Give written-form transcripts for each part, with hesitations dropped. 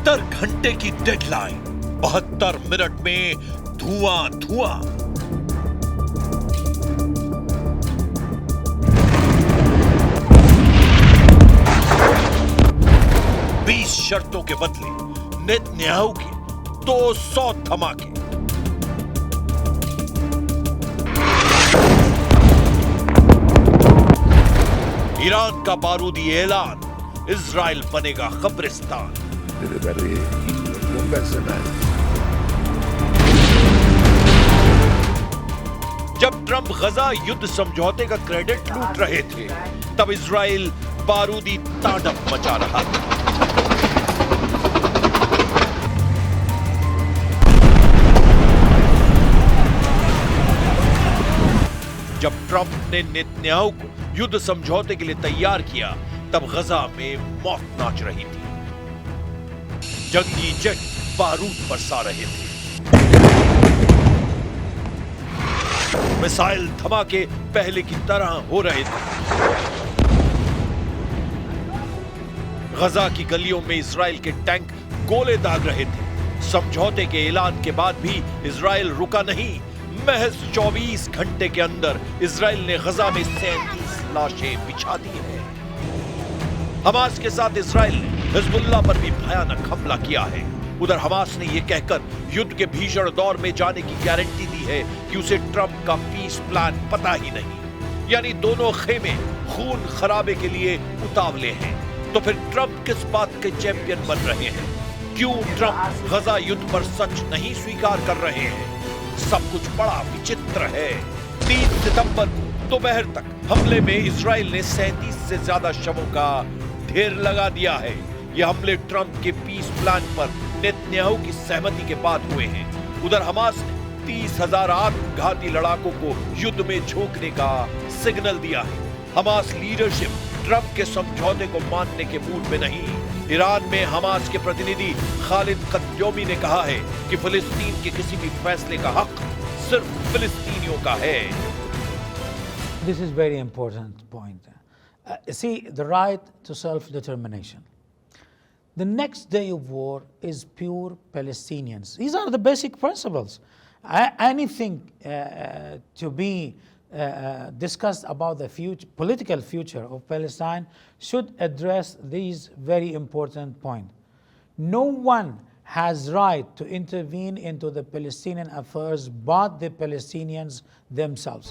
72 घंटे की deadline, 72 minute में धुआं धुआं। शर्तों के बदले नेतन्याहू के 200 धमाके। ईरान का बारूदी ऐलान, इजराइल बनेगा कब्रिस्तान। जब ट्रंप गजा युद्ध समझौते का क्रेडिट लूट रहे थे, तब इजराइल बारूदी तांडव मचा रहा था। जब ट्रंप ने नेतन्याहू को युद्ध समझौते के लिए तैयार किया, तब गजा में मौत नाच रही थी। जंगी जेट बारूद बरसा रहे थे। मिसाइल धमाके पहले की तरह हो रहे थे। गजा की गलियों में इजराइल के टैंक गोले दाग रहे थे। समझौते के ऐलान के बाद भी इजराइल रुका नहीं। महज 24 घंटे के अंदर इजराइल ने गजा में 37 लाशें बिछा दी हैं। हमास के साथ इजराइल ने हिजबुल्लाह पर भी भयानक हमला किया है। उधर हमास ने यह कहकर युद्ध के भीषण दौर में जाने की गारंटी दी है कि उसे ट्रंप का पीस प्लान पता ही नहीं। यानी दोनों खेमे खून खराबे के लिए उतावले हैं। तो फिर ट्रंप किस बात के चैंपियन बन रहे हैं? क्यों ट्रंप गजा युद्ध पर सच नहीं स्वीकार कर रहे हैं? सब कुछ बड़ा विचित्र है। 3 सितंबर को दोपहर तक हमले में इजराइल ने 37 से ज्यादा शवों का ढेर लगा दिया है। ये हमले ट्रंप के पीस प्लान पर नेतन्याहू की सहमति के बाद हुए हैं। उधर हमास ने 30,000 आत्मघाती लड़ाकों को युद्ध में झोंकने का सिग्नल दिया है। हमास लीडरशिप ट्रंप के समझौते को मानने के मूड में नहीं। ईरान में हमास के प्रतिनिधि खालिद कद्योमी ने कहा है कि फिलिस्तीन के किसी भी फैसले का हक सिर्फ फिलिस्तीनियों का है। This is very important point. See, the right to self-determination. The next day of war is pure Palestinians. These are the basic principles. Anything to be discussed about the political future of Palestine should address these very important points. No one has right to intervene into the Palestinian affairs but the Palestinians themselves.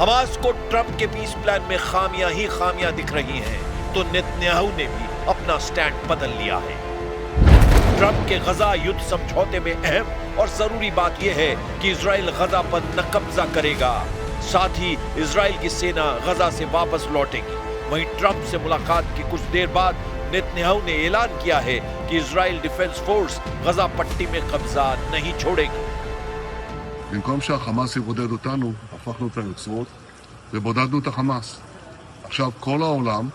Hamas को Trump के piece plan में खामियां ही खामियां दिख रही हैं, तो Netanyahu ने भी अपना स्टैंड बदल लिया है। ट्रंप के गजा युद्ध समझौते में अहम और जरूरी बात यह है कि इजराइल गजा पर न कब्जा करेगा, साथ ही इजराइल की सेना गजा से वापस लौटेगी। वहीं ट्रंप से मुलाकात की कुछ देर बाद नेतन्याहू ने ऐलान किया है कि इजराइल डिफेंस फोर्स गजा पट्टी में कब्जा नहीं छोड़ेगी। במקום שהחמאס יבודד אותנו, הפכנו את היוצרות ובודדנו את החמאס. עכשיו כל העולם,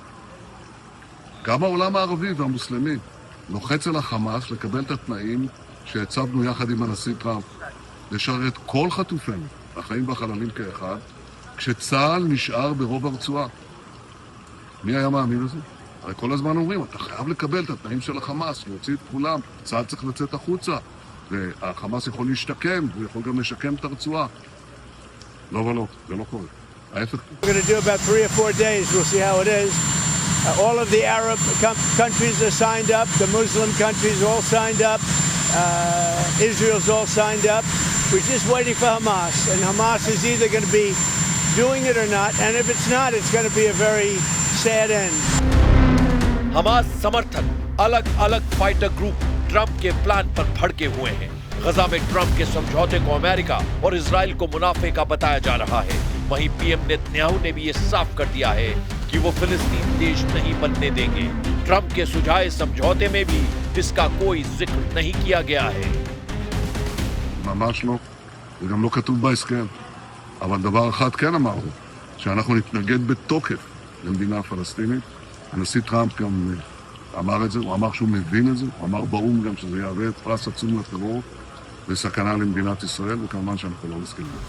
גם העולם הערבי והמוסלמי, לוחץ על החמאס לקבל את התנאים שהצבנו יחד עם הנשיא טראמפ, לשרת כל חטופינו, החיים והחללים כאחד, כשצה"ל נשאר ברוב הרצועה. מי היה מאמין לזה? הרי כל הזמן אומרים, אתה חייב לקבל את התנאים של החמאס, להוציא את כולם, צה"ל צריך לצאת החוצה. והחמאס יכול להשתקם, הוא יכול גם לשקם את הרצועה. לא ולא, זה לא קורה. ההפך. We're going to do about 3 or 4 days. We'll see how it is. All of the Arab countries are signed up. The Muslim countries all signed up. Israel's all signed up. We're just waiting for Hamas. And Hamas is either going to be doing it or not. And if it's not, it's going to be a very sad end. Hamas समर्थक अलग-अलग fighter group Trump के plan पर भड़के हुए हैं। गजा में Trump के समझौते को अमेरिका और इजराइल को मुनाफे का बताया जा रहा है। वहीं पीएम नेतन्याहू ने भी ये साफ कर दिया है कि वो फिलिस्तीन देश नहीं बनने देंगे। ट्रंप के सुझाए समझौते में भी इसका कोई जिक्र नहीं किया गया है। ממש לא, זה גם לא כתוב בהסכם. אבל דבר אחד כן אמרנו, שאנחנו נתנגד בתוקף למדינה פלסטינית. הנשיא טראמפ גם אמר את זה, הוא אמר שהוא מבין את זה, הוא אמר באום גם שזה יהווה את פרס עצום לטרור וסכנה למדינת ישראל, וכמובן שאנחנו לא מסכימים.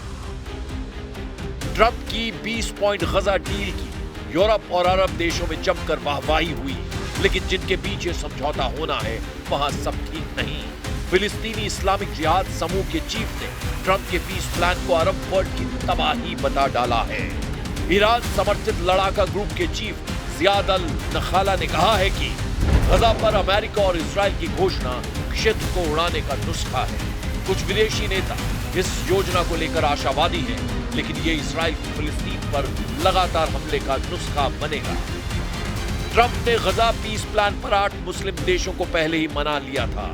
ट्रंप की 20 पॉइंट गजा डील की यूरोप और अरब देशों में जमकर वाहवाही हुई, लेकिन जिनके बीच ये समझौता होना है वहां सब ठीक नहीं। फिलिस्तीनी इस्लामिक जिहाद समूह के चीफ ने ट्रंप के पीस प्लान को अरब वर्ल्ड की तबाही बता डाला है। ईरान समर्थित लड़ाका ग्रुप के चीफ जियाद अल नखाला ने कहा है कि गजा पर अमेरिका और इजराइल की घोषणा क्षेत्र को उड़ाने का नुस्खा है। कुछ विदेशी नेता इस योजना को लेकर आशावादी हैं, लेकिन ये इजराइल की फिलिस्तीन पर लगातार हमले का नुस्खा बनेगा। ट्रंप ने गजा पीस प्लान पर 8 मुस्लिम देशों को पहले ही मना लिया था,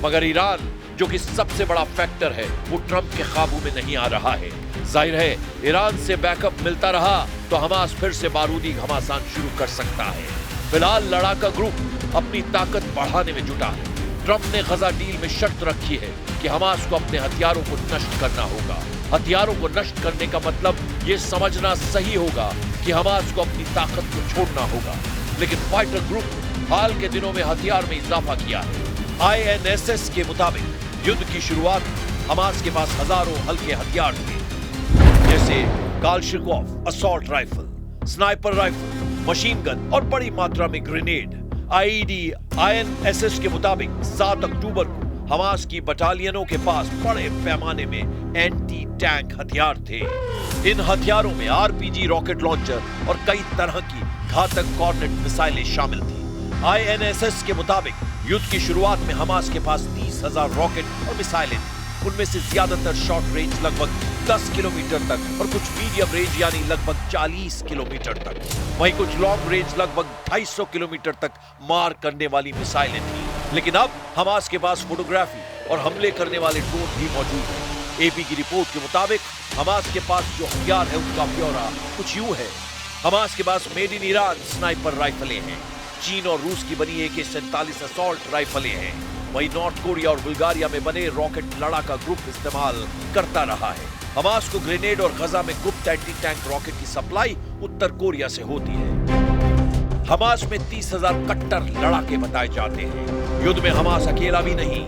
मगर ईरान जो कि सबसे बड़ा फैक्टर है वो ट्रंप के काबू में नहीं आ रहा है। जाहिर है ईरान से बैकअप मिलता रहा तो हमास फिर से बारूदी घमासान शुरू कर सकता है। फिलहाल लड़ाका ग्रुप अपनी ताकत बढ़ाने में जुटा है। ट्रंप ने गजा डील में शर्त रखी है कि हमास को अपने हथियारों को नष्ट करना होगा। हथियारों को नष्ट करने का मतलब ये समझना सही होगा कि हमास को अपनी ताकत को छोड़ना होगा, लेकिन फाइटर ग्रुप हाल के दिनों में हथियार में इजाफा किया है। INSS के मुताबिक युद्ध की शुरुआत हमास के पास हजारों हल्के हथियार थे, जैसे Kalashnikov assault rifle, sniper rifle, machine gun और बड़ी मात्रा में ग्रेनेड। INSS के मुताबिक 7 अक्टूबर को हमास की बटालियनों के पास बड़े पैमाने में एंटी टैंक हथियार थे। इन हथियारों में RPG रॉकेट लॉन्चर और कई तरह की घातक कॉर्नेट मिसाइलें शामिल थी। INSS के मुताबिक युद्ध की शुरुआत में हमास के पास 30,000 रॉकेट और मिसाइलें थी। उनमें से ज्यादातर शॉर्ट रेंज लगभग 10 किलोमीटर तक और कुछ मीडियम रेंज यानी लगभग 40 किलोमीटर तक। वहीं कुछ लॉन्ग रेंज लगभग 250 किलोमीटर तक मार करने वाली मिसाइलें थी। लेकिन अब हमास के पास फोटोग्राफी और हमले करने वाले ड्रोन भी मौजूद हैं। AP की रिपोर्ट के मुताबिक हमास के पास जो हथियार है उसका ब्यौरा कुछ यूं है। हमास के पास मेड इन ईरान स्नाइपर राइफलें हैं, चीन और रूस की बनी AK-47 असॉल्ट राइफलें हैं। वहीं नॉर्थ कोरिया और बुल्गारिया में बने रॉकेट लड़ाका ग्रुप इस्तेमाल करता रहा है। हमास को ग्रेनेड और गजा में गुप्त एंटी टैंक रॉकेट की सप्लाई उत्तर कोरिया से होती है। हमास में 30,000 कट्टर लड़ाके बताए जाते हैं। युद्ध में हमास अकेला भी नहीं।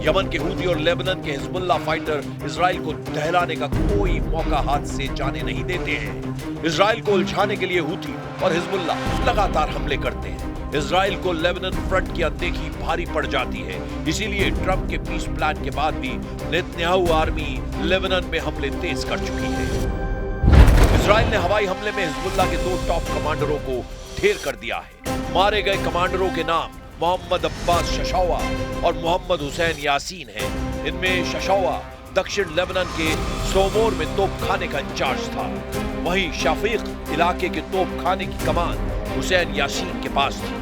यमन के हूती और लेबनान के हिजबुल्लाह फाइटर इजराइल को दहलाने का कोई मौका हाथ से जाने नहीं देते हैं। इजराइल को उलझाने के लिए हूती और हिजबुल्लाह लगातार हमले करते हैं। इजराइल को लेबनान फ्रंट की अनदेखी भारी पड़ जाती है, इसीलिए ट्रंप के पीस प्लान के बाद भी नेतन्याहू आर्मी लेबनान में हमले तेज कर चुकी है। इजराइल ने हवाई हमले में हिजबुल्लाह के 2 टॉप कमांडरों को ढेर कर दिया है। मारे गए कमांडरों के नाम मोहम्मद अब्बास शशावा और मोहम्मद हुसैन यासीन हैं। इनमें शशावा दक्षिण लेबनान के सोमोर में तोपखाने का इंचार्ज था। वहीं शाफीक इलाके के तोपखाने की कमान हुसैन यासीन के पास थी।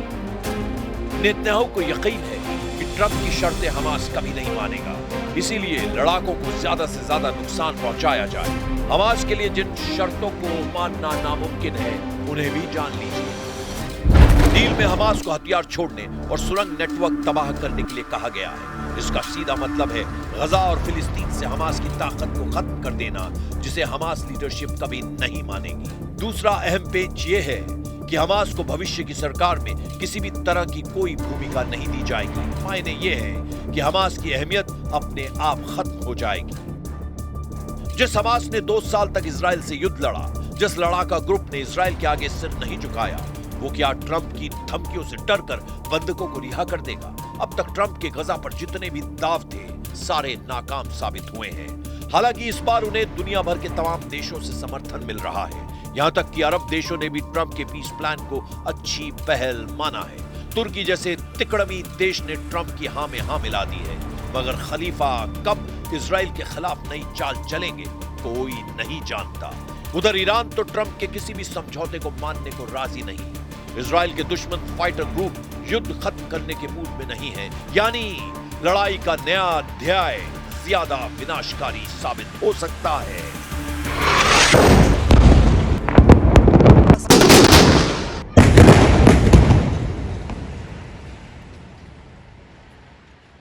नेतन्याहू को यकीन है कि ट्रंप की शर्तें हमास कभी नहीं मानेगा, इसीलिए लड़ाकों को ज्यादा से ज्यादा नुकसान पहुंचाया जाए। हमास के लिए जिन शर्तों को मानना नामुमकिन है उन्हें भी जान लीजिए। डील में हमास को हथियार छोड़ने और सुरंग नेटवर्क तबाह करने के लिए कहा गया है। इसका सीधा मतलब है गजा और फिलिस्तीन से हमास की ताकत को खत्म कर देना, जिसे हमास लीडरशिप कभी नहीं मानेगी। दूसरा अहम पेच ये है कि हमास को भविष्य की सरकार में किसी भी तरह की कोई भूमिका नहीं दी जाएगी। मायने ये है कि हमास की अहमियत अपने आप खत्म हो जाएगी। जिस हमास ने 2 साल तक इजराइल से युद्ध लड़ा, जिस लड़ाका ग्रुप ने इजराइल के आगे सिर नहीं झुकाया, वो क्या ट्रंप की धमकियों से डरकर बंधकों को रिहा कर देगा? अब तक ट्रंप के गजा पर जितने भी दाव थे सारे नाकाम साबित हुए हैं। हालांकि इस बार उन्हें दुनिया भर के तमाम देशों से समर्थन मिल रहा है। यहां तक कि अरब देशों ने भी ट्रंप के पीस प्लान को अच्छी पहल माना है। तुर्की जैसे तिकड़मी देश ने ट्रंप की हां में हां मिला दी है। मगर खलीफा कब इजराइल के खिलाफ नई चाल चलेंगे कोई नहीं जानता। उधर ईरान तो ट्रंप के किसी भी समझौते को मानने को राजी नहीं। इजराइल के दुश्मन फाइटर ग्रुप युद्ध खत्म करने के मूड में नहीं है, यानी लड़ाई का नया अध्याय ज्यादा विनाशकारी साबित हो सकता है।